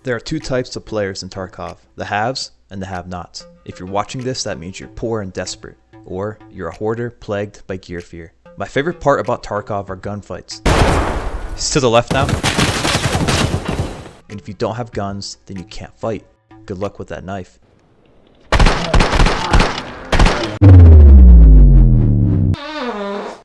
There are two types of players in Tarkov, the haves and the have-nots. If you're watching this, that means you're poor and desperate, or you're a hoarder plagued by gear fear. My favorite part about Tarkov are gunfights. He's to the left now. And if you don't have guns, then you can't fight. Good luck with that knife.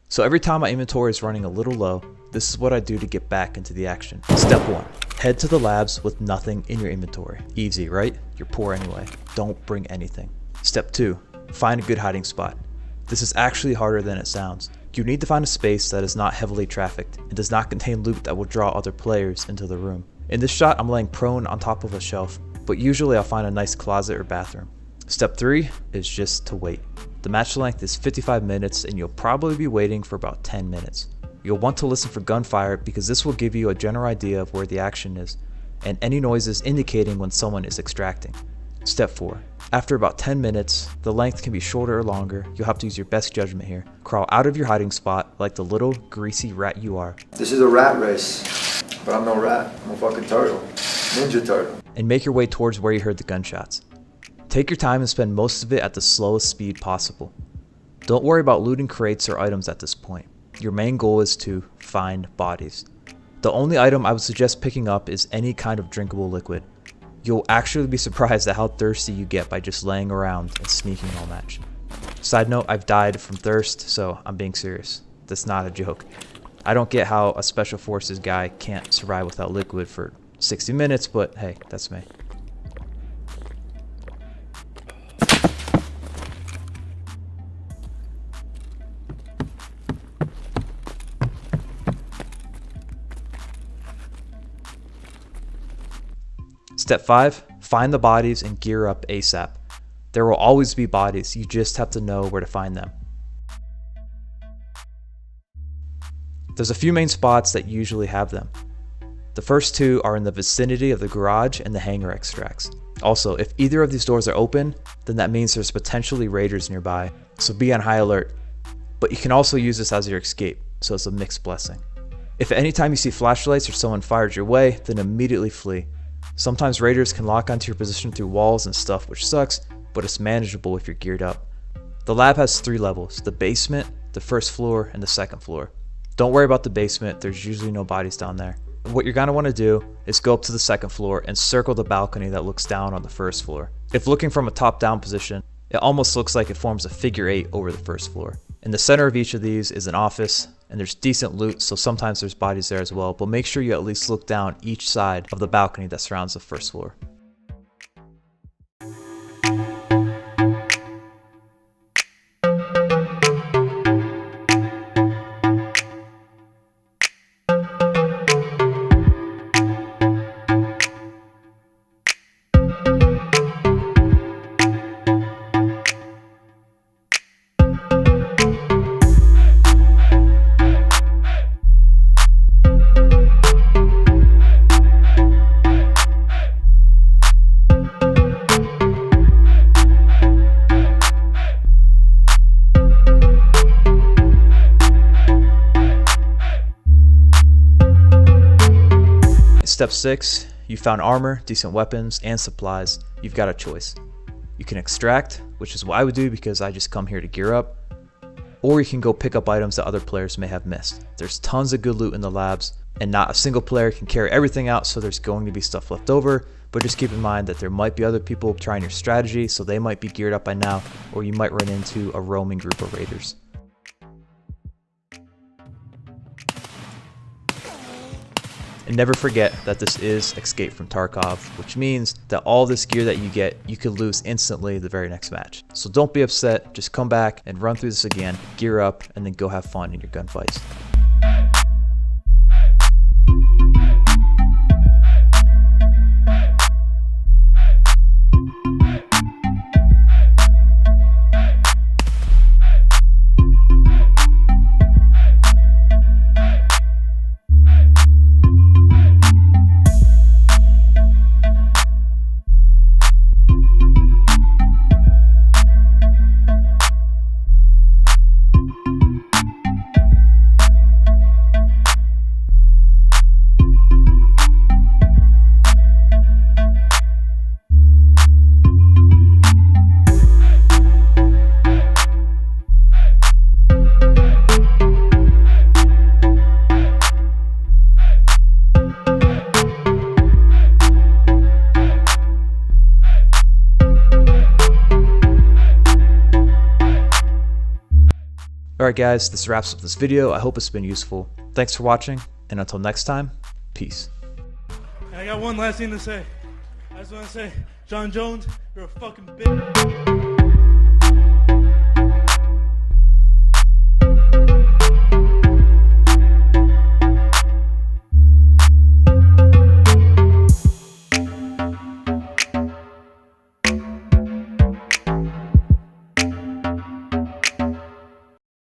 So every time my inventory is running a little low, this is what I do to get back into the action. Step 1. Head to the labs with nothing in your inventory. Easy, right? You're poor anyway. Don't bring anything. Step 2. Find a good hiding spot. This is actually harder than it sounds. You need to find a space that is not heavily trafficked and does not contain loot that will draw other players into the room. In this shot, I'm laying prone on top of a shelf, but usually I'll find a nice closet or bathroom. Step 3 is just to wait. The match length is 55 minutes and you'll probably be waiting for about 10 minutes. You'll want to listen for gunfire because this will give you a general idea of where the action is and any noises indicating when someone is extracting. Step 4. After about 10 minutes, the length can be shorter or longer. You'll have to use your best judgment here. Crawl out of your hiding spot like the little greasy rat you are. This is a rat race, but I'm no rat. I'm a fucking turtle. Ninja turtle. And make your way towards where you heard the gunshots. Take your time and spend most of it at the slowest speed possible. Don't worry about looting crates or items at this point. Your main goal is to find bodies. The only item I would suggest picking up is any kind of drinkable liquid. You'll actually be surprised at how thirsty you get by just laying around and sneaking all match. Side note, I've died from thirst, so I'm being serious. That's not a joke. I don't get how a special forces guy can't survive without liquid for 60 minutes, but hey, that's me. Step 5, find the bodies and gear up ASAP. There will always be bodies, you just have to know where to find them. There's a few main spots that usually have them. The first two are in the vicinity of the garage and the hangar extracts. Also, if either of these doors are open, then that means there's potentially raiders nearby, so be on high alert. But you can also use this as your escape, so it's a mixed blessing. If at any time you see flashlights or someone fires your way, then immediately flee. Sometimes raiders can lock onto your position through walls and stuff, which sucks, but it's manageable if you're geared up. The lab has 3 levels, the basement, the first floor, and the second floor. Don't worry about the basement, there's usually no bodies down there. What you're going to want to do is go up to the second floor and circle the balcony that looks down on the first floor. If looking from a top-down position, it almost looks like it forms a figure 8 over the first floor. In the center of each of these is an office, and there's decent loot, so sometimes there's bodies there as well, but make sure you at least look down each side of the balcony that surrounds the first floor. Step 6, you found armor, decent weapons, and supplies. You've got a choice. You can extract, which is what I would do because I just come here to gear up, or you can go pick up items that other players may have missed. There's tons of good loot in the labs, and not a single player can carry everything out, so there's going to be stuff left over, but just keep in mind that there might be other people trying your strategy, so they might be geared up by now, or you might run into a roaming group of raiders. And never forget that this is Escape from Tarkov, which means that all this gear that you get, you could lose instantly the very next match. So don't be upset, just come back and run through this again, gear up, and then go have fun in your gunfights. Alright guys, this wraps up this video. I hope it's been useful. Thanks for watching, and until next time, peace. And I got one last thing to say. I just want to say, John Jones, you're a fucking bitch.